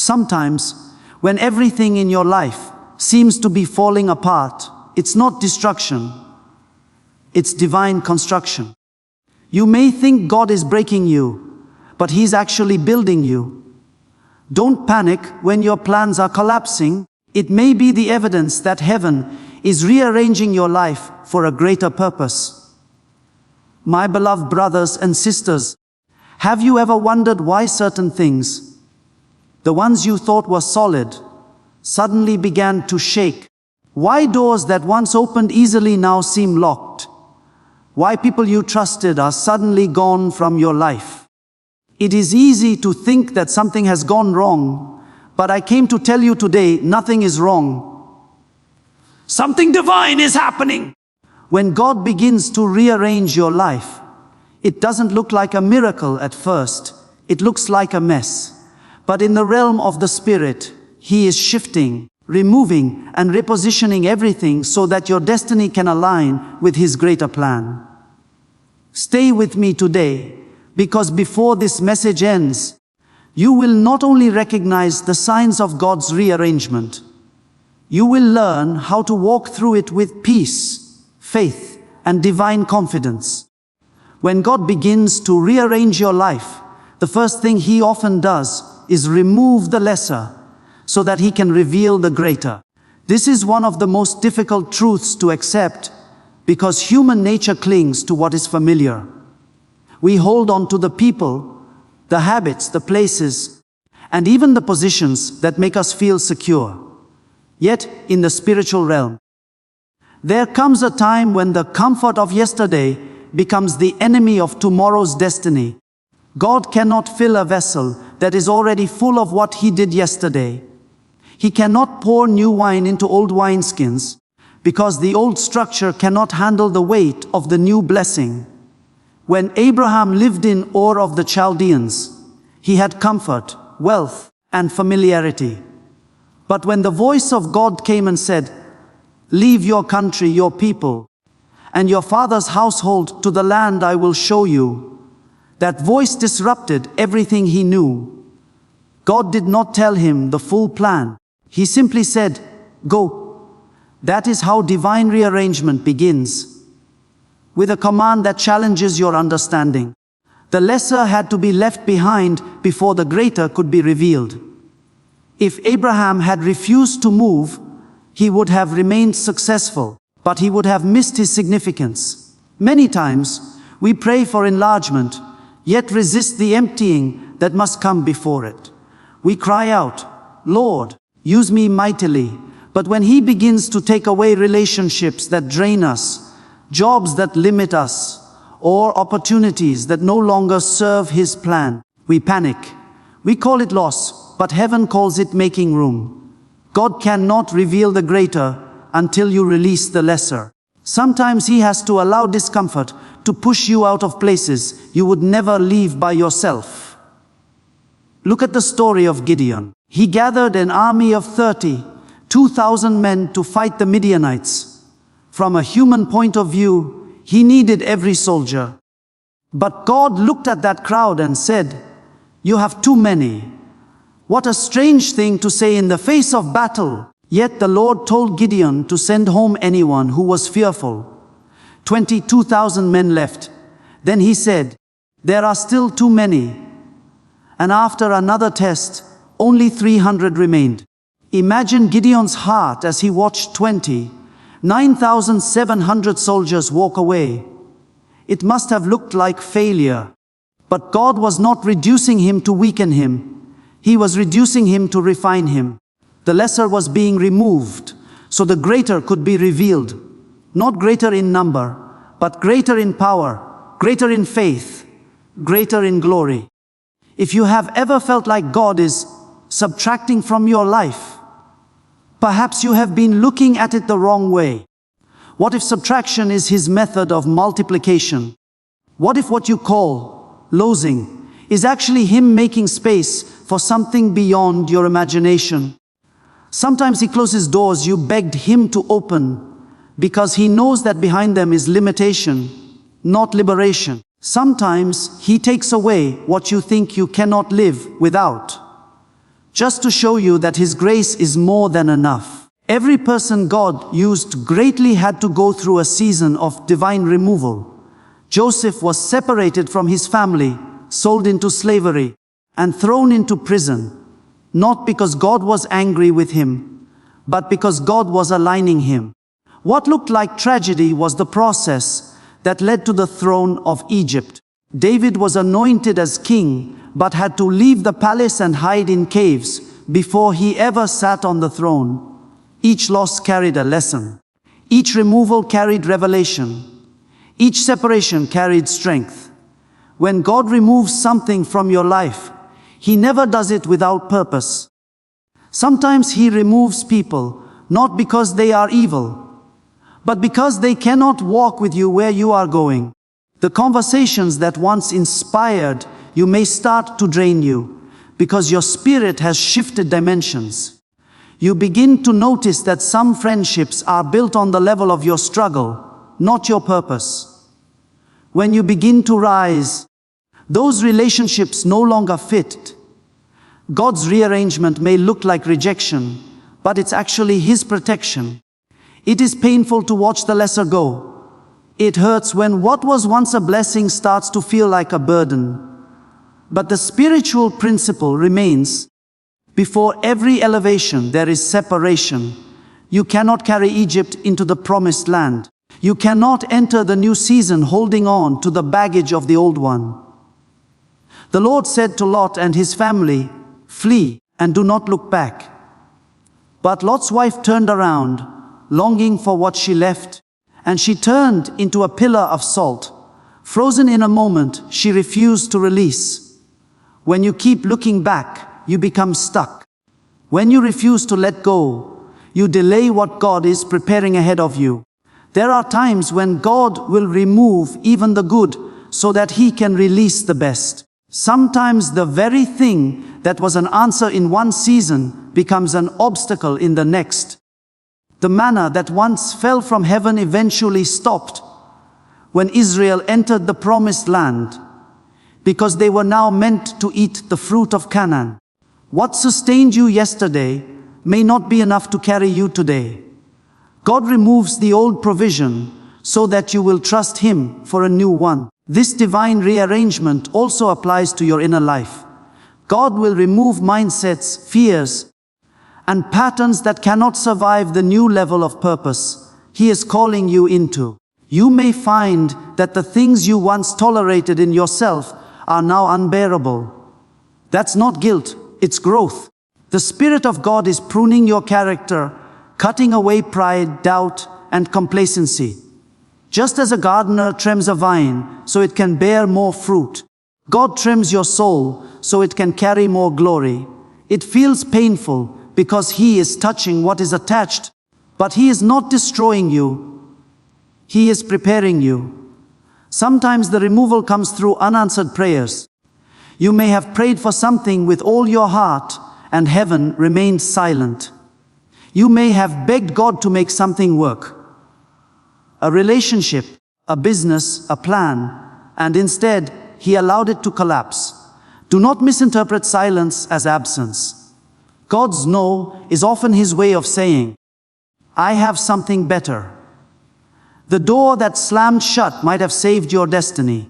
Sometimes, when everything in your life seems to be falling apart, it's not destruction, it's divine construction. You may think God is breaking you, but He's actually building you. Don't panic when your plans are collapsing. It may be the evidence that heaven is rearranging your life for a greater purpose. My beloved brothers and sisters, have you ever wondered why certain things, the ones you thought were solid, suddenly began to shake? Why doors that once opened easily now seem locked? Why people you trusted are suddenly gone from your life? It is easy to think that something has gone wrong, but I came to tell you today, nothing is wrong. Something divine is happening. When God begins to rearrange your life, it doesn't look like a miracle at first. It looks like a mess. But in the realm of the Spirit, He is shifting, removing, and repositioning everything so that your destiny can align with His greater plan. Stay with me today, because before this message ends, you will not only recognize the signs of God's rearrangement, you will learn how to walk through it with peace, faith, and divine confidence. When God begins to rearrange your life, the first thing He often does is remove the lesser so that He can reveal the greater. This is one of the most difficult truths to accept because human nature clings to what is familiar. We hold on to the people, the habits, the places, and even the positions that make us feel secure. Yet, in the spiritual realm, there comes a time when the comfort of yesterday becomes the enemy of tomorrow's destiny. God cannot fill a vessel that is already full of what He did yesterday. He cannot pour new wine into old wineskins, because the old structure cannot handle the weight of the new blessing. When Abraham lived in Ur of the Chaldeans, he had comfort, wealth, and familiarity. But when the voice of God came and said, "Leave your country, your people, and your father's household to the land I will show you," that voice disrupted everything he knew. God did not tell him the full plan. He simply said, "Go." That is how divine rearrangement begins, with a command that challenges your understanding. The lesser had to be left behind before the greater could be revealed. If Abraham had refused to move, he would have remained successful, but he would have missed his significance. Many times, we pray for enlargement, yet resist the emptying that must come before it. We cry out, "Lord, use me mightily," but when He begins to take away relationships that drain us, jobs that limit us, or opportunities that no longer serve His plan, we panic. We call it loss, but heaven calls it making room. God cannot reveal the greater until you release the lesser. Sometimes He has to allow discomfort to push you out of places you would never leave by yourself. Look at the story of Gideon. He gathered an army of 2,000 men to fight the Midianites. From a human point of view, he needed every soldier. But God looked at that crowd and said, "You have too many." What a strange thing to say in the face of battle. Yet the Lord told Gideon to send home anyone who was fearful. 22,000 men left. Then He said, "There are still too many." And after another test, only 300 remained. Imagine Gideon's heart as he watched 9,700 soldiers walk away. It must have looked like failure. But God was not reducing him to weaken him. He was reducing him to refine him. The lesser was being removed, so the greater could be revealed. Not greater in number, but greater in power, greater in faith, greater in glory. If you have ever felt like God is subtracting from your life, perhaps you have been looking at it the wrong way. What if subtraction is His method of multiplication? What if what you call losing is actually Him making space for something beyond your imagination? Sometimes He closes doors you begged Him to open because He knows that behind them is limitation, not liberation. Sometimes He takes away what you think you cannot live without, just to show you that His grace is more than enough. Every person God used greatly had to go through a season of divine removal. Joseph was separated from his family, sold into slavery, and thrown into prison, not because God was angry with him, but because God was aligning him. What looked like tragedy was the process that led to the throne of Egypt. David was anointed as king, but had to leave the palace and hide in caves before he ever sat on the throne. Each loss carried a lesson. Each removal carried revelation. Each separation carried strength. When God removes something from your life, He never does it without purpose. Sometimes He removes people, not because they are evil, but because they cannot walk with you where you are going. The conversations that once inspired you may start to drain you, because your spirit has shifted dimensions. You begin to notice that some friendships are built on the level of your struggle, not your purpose. When you begin to rise, those relationships no longer fit. God's rearrangement may look like rejection, but it's actually His protection. It is painful to watch the lesser go. It hurts when what was once a blessing starts to feel like a burden. But the spiritual principle remains. Before every elevation, there is separation. You cannot carry Egypt into the promised land. You cannot enter the new season holding on to the baggage of the old one. The Lord said to Lot and his family, "Flee and do not look back." But Lot's wife turned around, longing for what she left, and she turned into a pillar of salt. Frozen in a moment, she refused to release. When you keep looking back, you become stuck. When you refuse to let go, you delay what God is preparing ahead of you. There are times when God will remove even the good so that He can release the best. Sometimes the very thing that was an answer in one season becomes an obstacle in the next. The manna that once fell from heaven eventually stopped when Israel entered the promised land, because they were now meant to eat the fruit of Canaan. What sustained you yesterday may not be enough to carry you today. God removes the old provision so that you will trust Him for a new one. This divine rearrangement also applies to your inner life. God will remove mindsets, fears, and patterns that cannot survive the new level of purpose He is calling you into. You may find that the things you once tolerated in yourself are now unbearable. That's not guilt, it's growth. The Spirit of God is pruning your character, cutting away pride, doubt, and complacency. Just as a gardener trims a vine so it can bear more fruit, God trims your soul so it can carry more glory. It feels painful because He is touching what is attached, but He is not destroying you. He is preparing you. Sometimes the removal comes through unanswered prayers. You may have prayed for something with all your heart, and heaven remained silent. You may have begged God to make something work. A relationship, a business, a plan, and instead, He allowed it to collapse. Do not misinterpret silence as absence. God's no is often His way of saying, "I have something better." The door that slammed shut might have saved your destiny.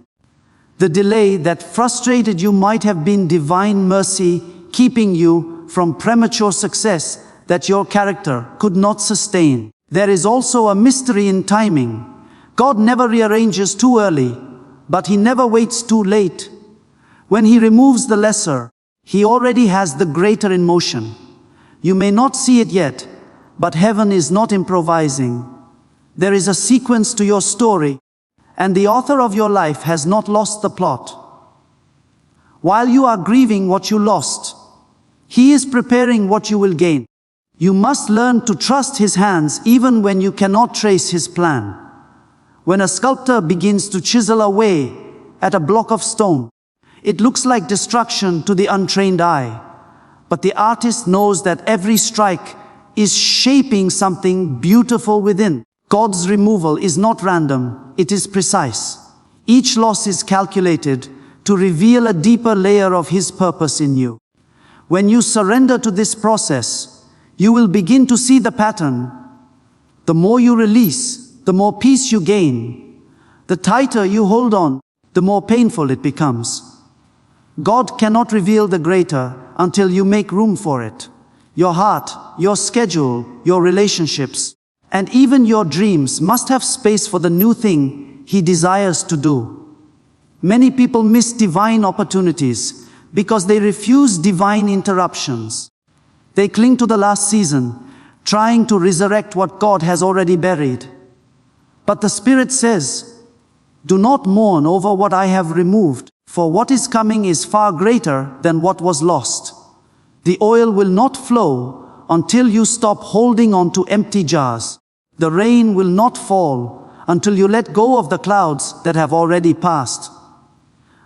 The delay that frustrated you might have been divine mercy, keeping you from premature success that your character could not sustain. There is also a mystery in timing. God never rearranges too early, but He never waits too late. When He removes the lesser, He already has the greater in motion. You may not see it yet, but heaven is not improvising. There is a sequence to your story, and the author of your life has not lost the plot. While you are grieving what you lost, He is preparing what you will gain. You must learn to trust His hands even when you cannot trace His plan. When a sculptor begins to chisel away at a block of stone, it looks like destruction to the untrained eye. But the artist knows that every strike is shaping something beautiful within. God's removal is not random, it is precise. Each loss is calculated to reveal a deeper layer of His purpose in you. When you surrender to this process, you will begin to see the pattern. The more you release, the more peace you gain. The tighter you hold on, the more painful it becomes. God cannot reveal the greater until you make room for it. Your heart, your schedule, your relationships, and even your dreams must have space for the new thing He desires to do. Many people miss divine opportunities because they refuse divine interruptions. They cling to the last season, trying to resurrect what God has already buried. But the Spirit says, "Do not mourn over what I have removed, for what is coming is far greater than what was lost." The oil will not flow until you stop holding on to empty jars. The rain will not fall until you let go of the clouds that have already passed.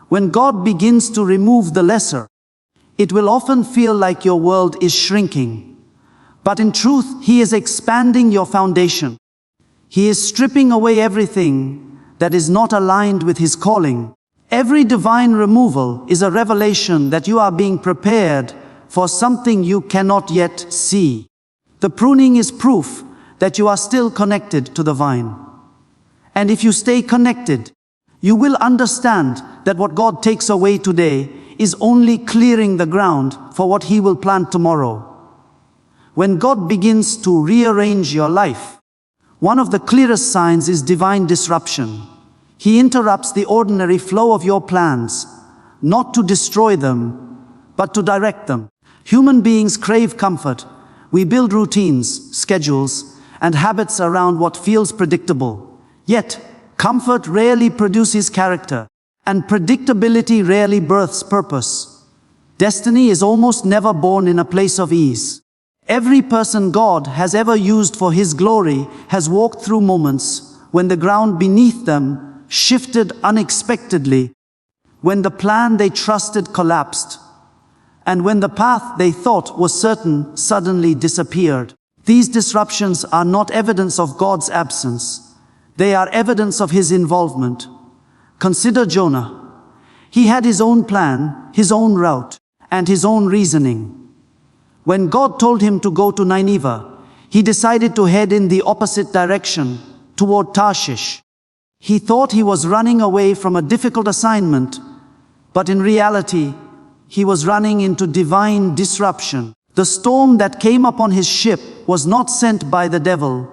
When God begins to remove the lesser, it will often feel like your world is shrinking. But in truth, He is expanding your foundation. He is stripping away everything that is not aligned with His calling. Every divine removal is a revelation that you are being prepared for something you cannot yet see. The pruning is proof that you are still connected to the vine. And if you stay connected, you will understand that what God takes away today is only clearing the ground for what He will plant tomorrow. When God begins to rearrange your life, one of the clearest signs is divine disruption. He interrupts the ordinary flow of your plans, not to destroy them, but to direct them. Human beings crave comfort. We build routines, schedules, and habits around what feels predictable. Yet, comfort rarely produces character, and predictability rarely births purpose. Destiny is almost never born in a place of ease. Every person God has ever used for His glory has walked through moments when the ground beneath them shifted unexpectedly, when the plan they trusted collapsed, and when the path they thought was certain suddenly disappeared. These disruptions are not evidence of God's absence. They are evidence of His involvement. Consider Jonah. He had his own plan, his own route, and his own reasoning. When God told him to go to Nineveh, he decided to head in the opposite direction, toward Tarshish. He thought he was running away from a difficult assignment, but in reality, he was running into divine disruption. The storm that came upon his ship was not sent by the devil.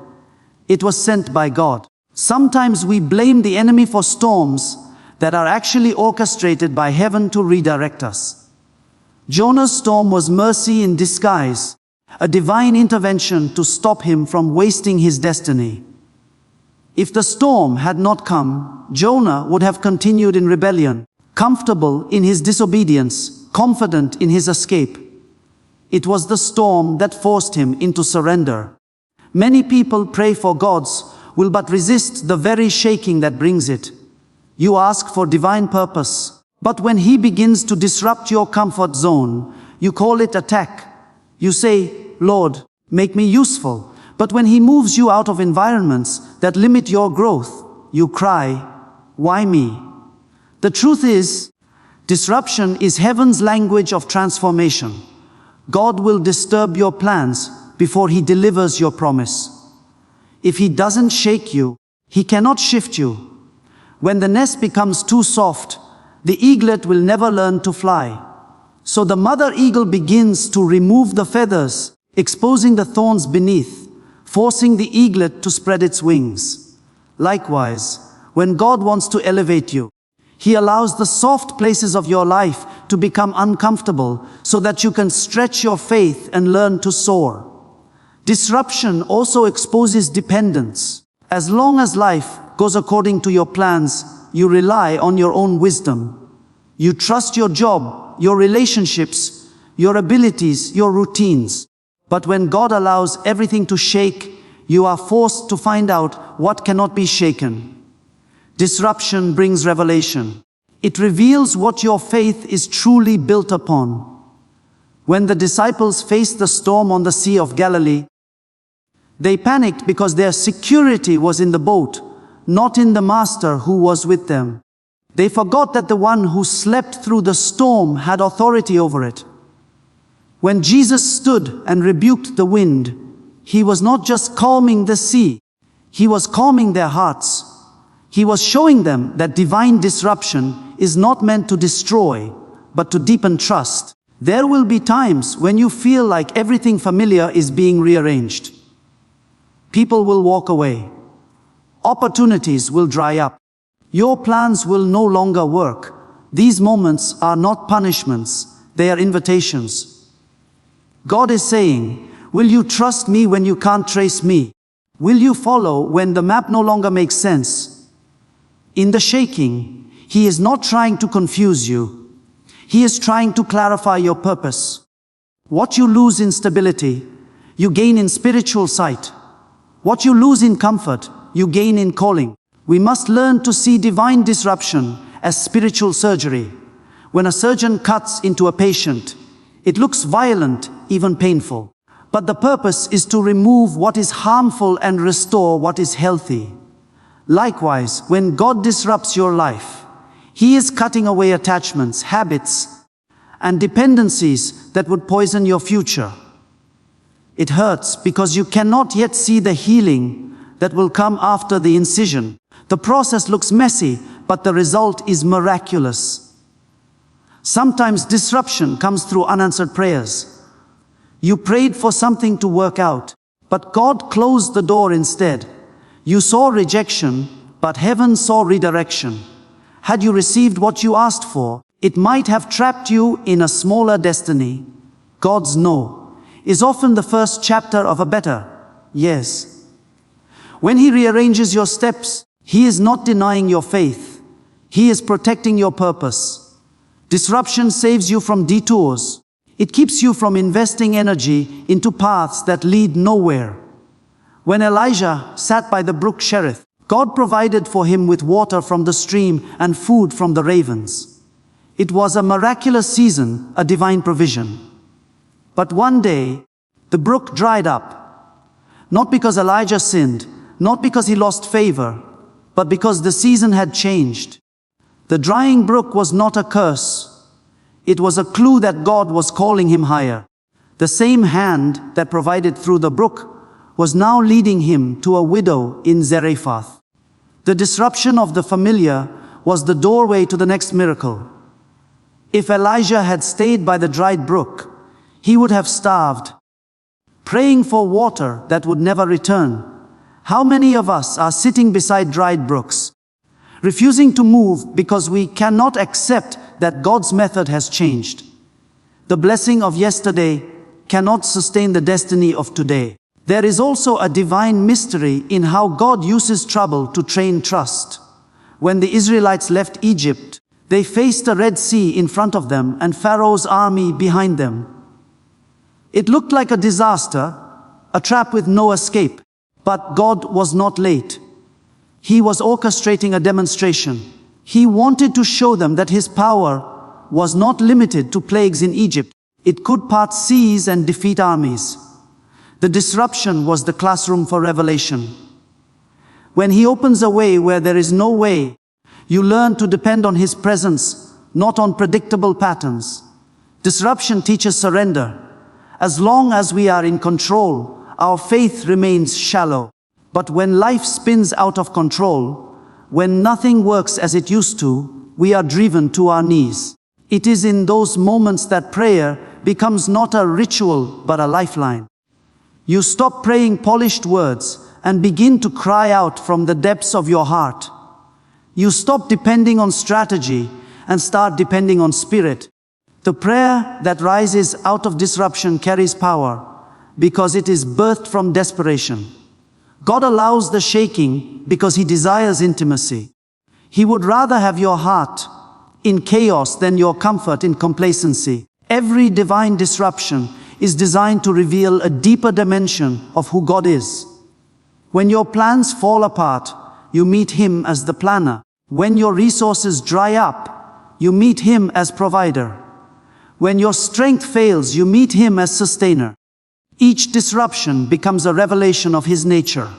It was sent by God. Sometimes we blame the enemy for storms that are actually orchestrated by heaven to redirect us. Jonah's storm was mercy in disguise, a divine intervention to stop him from wasting his destiny. If the storm had not come, Jonah would have continued in rebellion, comfortable in his disobedience, confident in his escape. It was the storm that forced him into surrender. Many people pray for God's will but resist the very shaking that brings it. You ask for divine purpose, but when He begins to disrupt your comfort zone, you call it attack. You say, "Lord, make me useful." But when He moves you out of environments that limit your growth, you cry, "Why me?" The truth is, disruption is heaven's language of transformation. God will disturb your plans before He delivers your promise. If He doesn't shake you, He cannot shift you. When the nest becomes too soft, the eaglet will never learn to fly. So the mother eagle begins to remove the feathers, exposing the thorns beneath, forcing the eaglet to spread its wings. Likewise, when God wants to elevate you, He allows the soft places of your life to become uncomfortable so that you can stretch your faith and learn to soar. Disruption also exposes dependence. As long as life goes according to your plans, you rely on your own wisdom. You trust your job, your relationships, your abilities, your routines. But when God allows everything to shake, you are forced to find out what cannot be shaken. Disruption brings revelation. It reveals what your faith is truly built upon. When the disciples faced the storm on the Sea of Galilee, they panicked because their security was in the boat, not in the Master who was with them. They forgot that the one who slept through the storm had authority over it. When Jesus stood and rebuked the wind, he was not just calming the sea, he was calming their hearts. He was showing them that divine disruption is not meant to destroy, but to deepen trust. There will be times when you feel like everything familiar is being rearranged. People will walk away. Opportunities will dry up. Your plans will no longer work. These moments are not punishments, they are invitations. God is saying, will you trust me when you can't trace me? Will you follow when the map no longer makes sense? In the shaking, He is not trying to confuse you. He is trying to clarify your purpose. What you lose in stability, you gain in spiritual sight. What you lose in comfort, you gain in calling. We must learn to see divine disruption as spiritual surgery. When a surgeon cuts into a patient, it looks violent, even painful. But the purpose is to remove what is harmful and restore what is healthy. Likewise, when God disrupts your life, He is cutting away attachments, habits, and dependencies that would poison your future. It hurts because you cannot yet see the healing that will come after the incision. The process looks messy, but the result is miraculous. Sometimes disruption comes through unanswered prayers. You prayed for something to work out, but God closed the door instead. You saw rejection, but heaven saw redirection. Had you received what you asked for, it might have trapped you in a smaller destiny. God's no is often the first chapter of a better yes. When He rearranges your steps, He is not denying your faith. He is protecting your purpose. Disruption saves you from detours. It keeps you from investing energy into paths that lead nowhere. When Elijah sat by the brook Cherith, God provided for him with water from the stream and food from the ravens. It was a miraculous season, a divine provision. But one day, the brook dried up. Not because Elijah sinned, not because he lost favor, but because the season had changed. The drying brook was not a curse. It was a clue that God was calling him higher. The same hand that provided through the brook was now leading him to a widow in Zarephath. The disruption of the familiar was the doorway to the next miracle. If Elijah had stayed by the dried brook, he would have starved, praying for water that would never return. How many of us are sitting beside dried brooks, refusing to move because we cannot accept that God's method has changed? The blessing of yesterday cannot sustain the destiny of today. There is also a divine mystery in how God uses trouble to train trust. When the Israelites left Egypt, they faced a Red Sea in front of them and Pharaoh's army behind them. It looked like a disaster, a trap with no escape. But God was not late. He was orchestrating a demonstration. He wanted to show them that His power was not limited to plagues in Egypt. It could part seas and defeat armies. The disruption was the classroom for revelation. When He opens a way where there is no way, you learn to depend on His presence, not on predictable patterns. Disruption teaches surrender. As long as we are in control, our faith remains shallow. But when life spins out of control, when nothing works as it used to, we are driven to our knees. It is in those moments that prayer becomes not a ritual, but a lifeline. You stop praying polished words and begin to cry out from the depths of your heart. You stop depending on strategy and start depending on spirit. The prayer that rises out of disruption carries power because it is birthed from desperation. God allows the shaking because He desires intimacy. He would rather have your heart in chaos than your comfort in complacency. Every divine disruption is designed to reveal a deeper dimension of who God is. When your plans fall apart, you meet Him as the planner. When your resources dry up, you meet Him as provider. When your strength fails, you meet Him as sustainer. Each disruption becomes a revelation of His nature.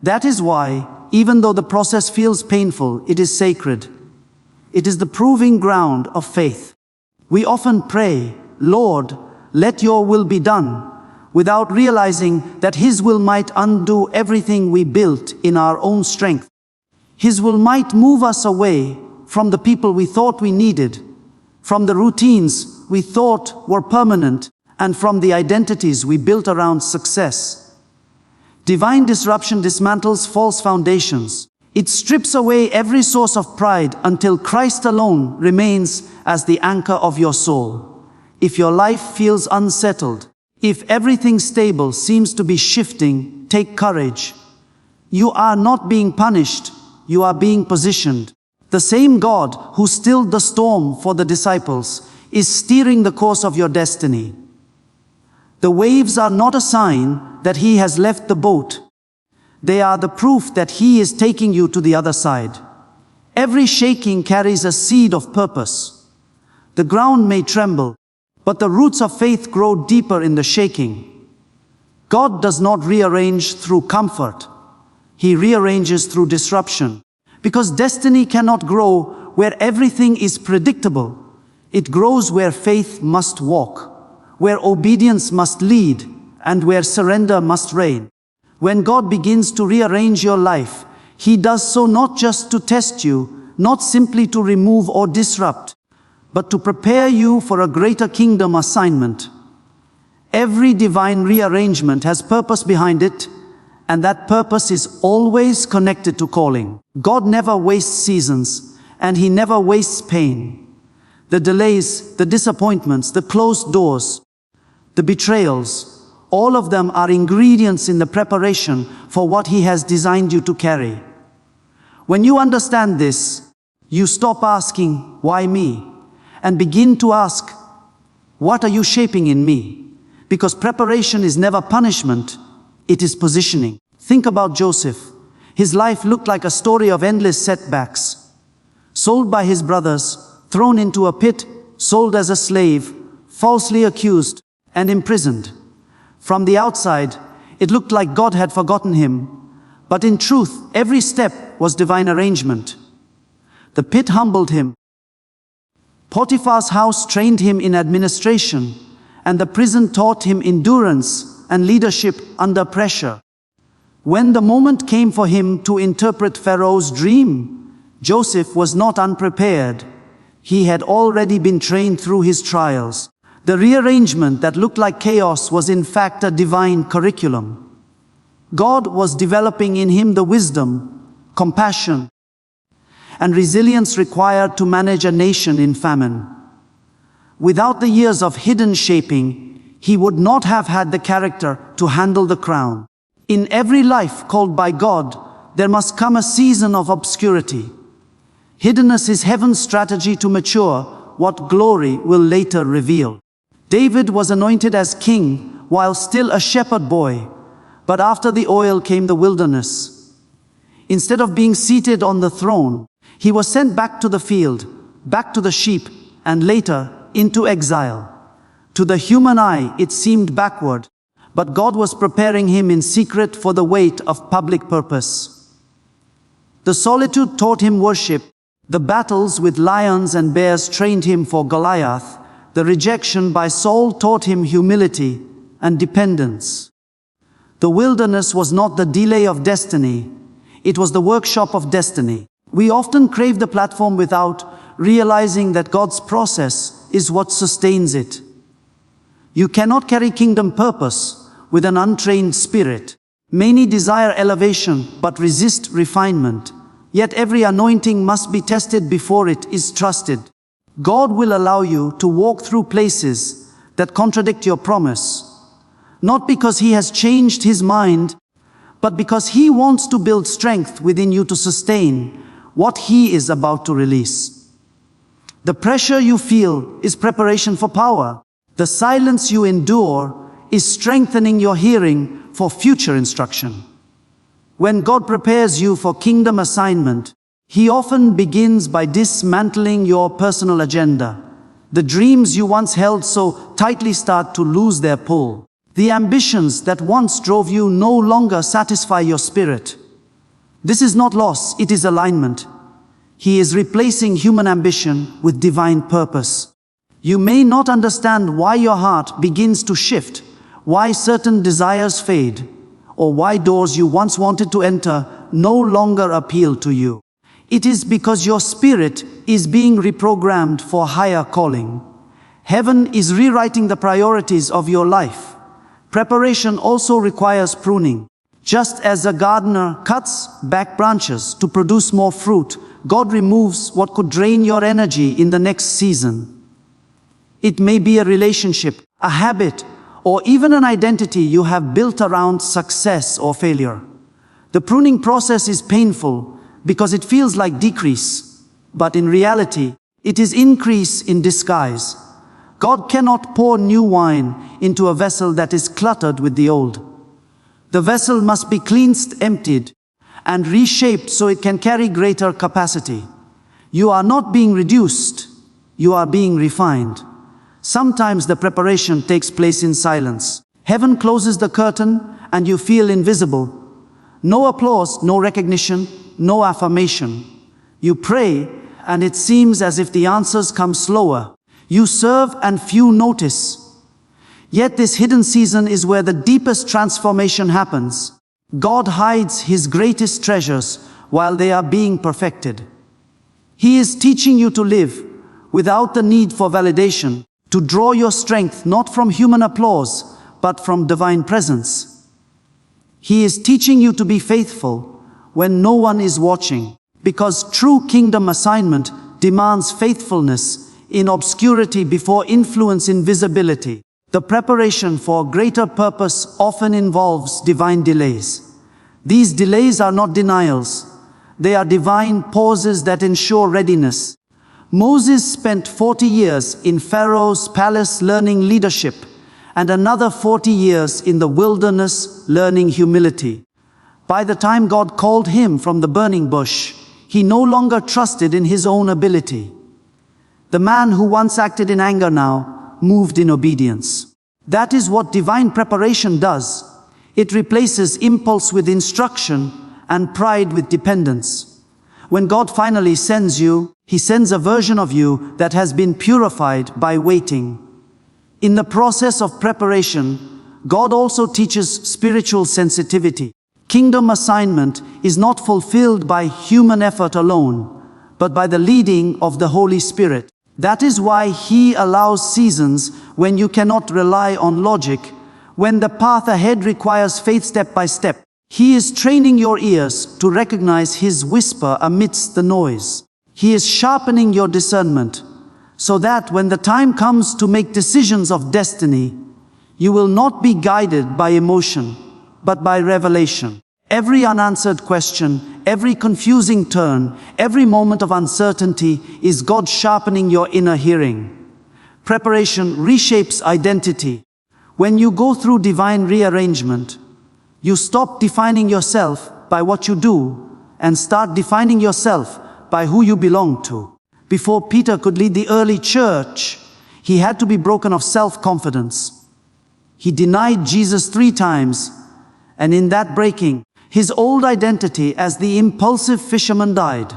That is why, even though the process feels painful, it is sacred. It is the proving ground of faith. We often pray, Lord, let your will be done, without realizing that His will might undo everything we built in our own strength. His will might move us away from the people we thought we needed, from the routines we thought were permanent, and from the identities we built around success. Divine disruption dismantles false foundations. It strips away every source of pride until Christ alone remains as the anchor of your soul. If your life feels unsettled, if everything stable seems to be shifting, take courage. You are not being punished, you are being positioned. The same God who stilled the storm for the disciples is steering the course of your destiny. The waves are not a sign that He has left the boat. They are the proof that He is taking you to the other side. Every shaking carries a seed of purpose. The ground may tremble, but the roots of faith grow deeper in the shaking. God does not rearrange through comfort. He rearranges through disruption. Because destiny cannot grow where everything is predictable. It grows where faith must walk, where obedience must lead, and where surrender must reign. When God begins to rearrange your life, He does so not just to test you, not simply to remove or disrupt, but to prepare you for a greater kingdom assignment. Every divine rearrangement has purpose behind it, and that purpose is always connected to calling. God never wastes seasons, and He never wastes pain. The delays, the disappointments, the closed doors, the betrayals, all of them are ingredients in the preparation for what He has designed you to carry. When you understand this, you stop asking, "Why me?" and begin to ask, "What are you shaping in me?" Because preparation is never punishment, it is positioning. Think about Joseph. His life looked like a story of endless setbacks. Sold by his brothers, thrown into a pit, sold as a slave, falsely accused, and imprisoned. From the outside, it looked like God had forgotten him, but in truth, every step was divine arrangement. The pit humbled him. Potiphar's house trained him in administration, and the prison taught him endurance and leadership under pressure. When the moment came for him to interpret Pharaoh's dream, Joseph was not unprepared. He had already been trained through his trials. The rearrangement that looked like chaos was in fact a divine curriculum. God was developing in him the wisdom, compassion, and resilience required to manage a nation in famine. Without the years of hidden shaping, he would not have had the character to handle the crown. In every life called by God, there must come a season of obscurity. Hiddenness is heaven's strategy to mature what glory will later reveal. David was anointed as king while still a shepherd boy, but after the oil came the wilderness. Instead of being seated on the throne, he was sent back to the field, back to the sheep, and later into exile. To the human eye, it seemed backward, but God was preparing him in secret for the weight of public purpose. The solitude taught him worship. The battles with lions and bears trained him for Goliath. The rejection by Saul taught him humility and dependence. The wilderness was not the delay of destiny, it was the workshop of destiny. We often crave the platform without realizing that God's process is what sustains it. You cannot carry kingdom purpose with an untrained spirit. Many desire elevation but resist refinement. Yet every anointing must be tested before it is trusted. God will allow you to walk through places that contradict your promise, not because He has changed His mind, but because He wants to build strength within you to sustain what He is about to release. The pressure you feel is preparation for power. The silence you endure is strengthening your hearing for future instruction. When God prepares you for kingdom assignment, He often begins by dismantling your personal agenda. The dreams you once held so tightly start to lose their pull. The ambitions that once drove you no longer satisfy your spirit. This is not loss, it is alignment. He is replacing human ambition with divine purpose. You may not understand why your heart begins to shift, why certain desires fade, or why doors you once wanted to enter no longer appeal to you. It is because your spirit is being reprogrammed for higher calling. Heaven is rewriting the priorities of your life. Preparation also requires pruning. Just as a gardener cuts back branches to produce more fruit, God removes what could drain your energy in the next season. It may be a relationship, a habit, or even an identity you have built around success or failure. The pruning process is painful because it feels like decrease, but in reality, it is increase in disguise. God cannot pour new wine into a vessel that is cluttered with the old. The vessel must be cleansed, emptied, and reshaped so it can carry greater capacity. You are not being reduced, you are being refined. Sometimes the preparation takes place in silence. Heaven closes the curtain and you feel invisible. No applause, no recognition, no affirmation. You pray and it seems as if the answers come slower. You serve and few notice. Yet this hidden season is where the deepest transformation happens. God hides His greatest treasures while they are being perfected. He is teaching you to live without the need for validation, to draw your strength not from human applause, but from divine presence. He is teaching you to be faithful when no one is watching, because true kingdom assignment demands faithfulness in obscurity before influence in visibility. The preparation for greater purpose often involves divine delays. These delays are not denials. They are divine pauses that ensure readiness. Moses spent 40 years in Pharaoh's palace learning leadership, and another 40 years in the wilderness learning humility. By the time God called him from the burning bush, he no longer trusted in his own ability. The man who once acted in anger now moved in obedience. That is what divine preparation does. It replaces impulse with instruction and pride with dependence. When God finally sends you, He sends a version of you that has been purified by waiting. In the process of preparation, God also teaches spiritual sensitivity. Kingdom assignment is not fulfilled by human effort alone, but by the leading of the Holy Spirit. That is why He allows seasons when you cannot rely on logic, when the path ahead requires faith step by step. He is training your ears to recognize His whisper amidst the noise. He is sharpening your discernment, so that when the time comes to make decisions of destiny, you will not be guided by emotion, but by revelation. Every unanswered question, every confusing turn, every moment of uncertainty is God sharpening your inner hearing. Preparation reshapes identity. When you go through divine rearrangement, you stop defining yourself by what you do and start defining yourself by who you belong to. Before Peter could lead the early church, he had to be broken of self-confidence. He denied Jesus 3 times, and in that breaking, his old identity as the impulsive fisherman died.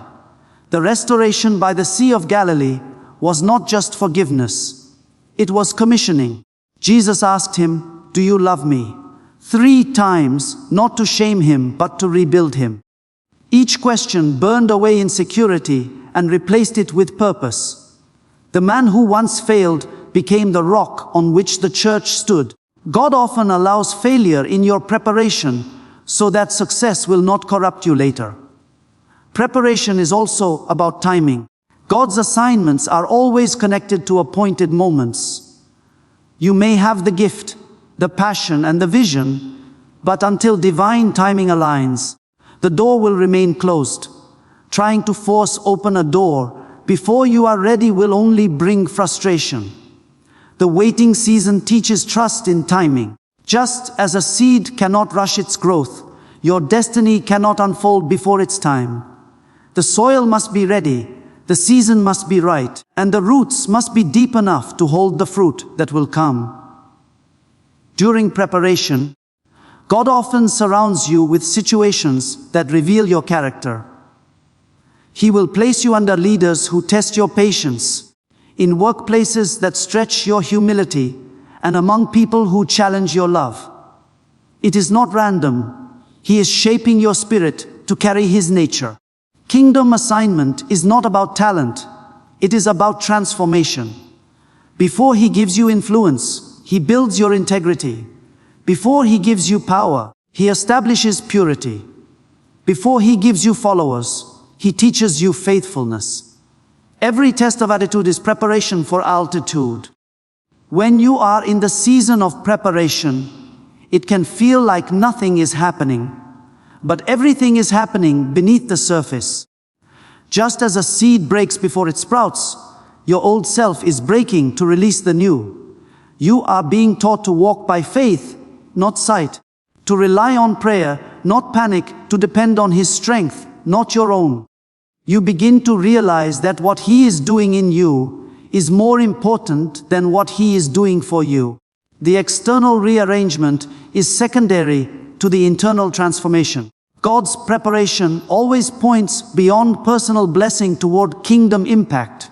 The restoration by the Sea of Galilee was not just forgiveness, it was commissioning. Jesus asked him, "Do you love me?" 3 times, not to shame him, but to rebuild him. Each question burned away insecurity and replaced it with purpose. The man who once failed became the rock on which the church stood. God often allows failure in your preparation so that success will not corrupt you later. Preparation is also about timing. God's assignments are always connected to appointed moments. You may have the gift, the passion, and the vision, but until divine timing aligns, the door will remain closed. Trying to force open a door before you are ready will only bring frustration. The waiting season teaches trust in timing. Just as a seed cannot rush its growth, your destiny cannot unfold before its time. The soil must be ready, the season must be right, and the roots must be deep enough to hold the fruit that will come. During preparation, God often surrounds you with situations that reveal your character. He will place you under leaders who test your patience, in workplaces that stretch your humility, and among people who challenge your love. It is not random. He is shaping your spirit to carry His nature. Kingdom assignment is not about talent. It is about transformation. Before He gives you influence, He builds your integrity. Before He gives you power, He establishes purity. Before He gives you followers, He teaches you faithfulness. Every test of attitude is preparation for altitude. When you are in the season of preparation, it can feel like nothing is happening, but everything is happening beneath the surface. Just as a seed breaks before it sprouts, your old self is breaking to release the new. You are being taught to walk by faith, not sight, to rely on prayer, not panic, to depend on His strength, not your own. You begin to realize that what He is doing in you is more important than what He is doing for you. The external rearrangement is secondary to the internal transformation. God's preparation always points beyond personal blessing toward kingdom impact.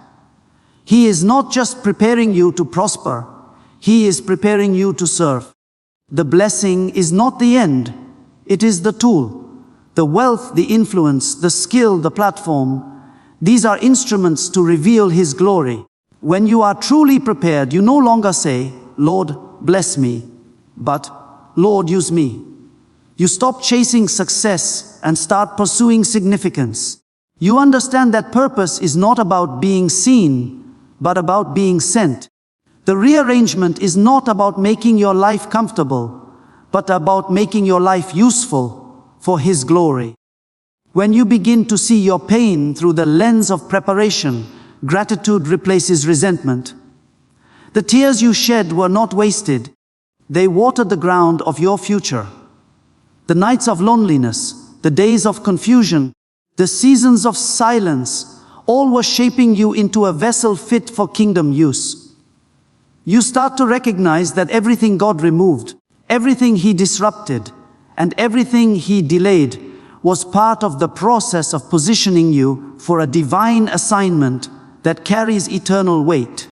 He is not just preparing you to prosper, He is preparing you to serve. The blessing is not the end, it is the tool. The wealth, the influence, the skill, the platform, these are instruments to reveal His glory. When you are truly prepared, you no longer say, "Lord, bless me," but, "Lord, use me." You stop chasing success and start pursuing significance. You understand that purpose is not about being seen, but about being sent. The rearrangement is not about making your life comfortable, but about making your life useful for His glory. When you begin to see your pain through the lens of preparation, gratitude replaces resentment. The tears you shed were not wasted. They watered the ground of your future. The nights of loneliness, the days of confusion, the seasons of silence, all were shaping you into a vessel fit for kingdom use. You start to recognize that everything God removed, everything He disrupted, and everything He delayed was part of the process of positioning you for a divine assignment that carries eternal weight.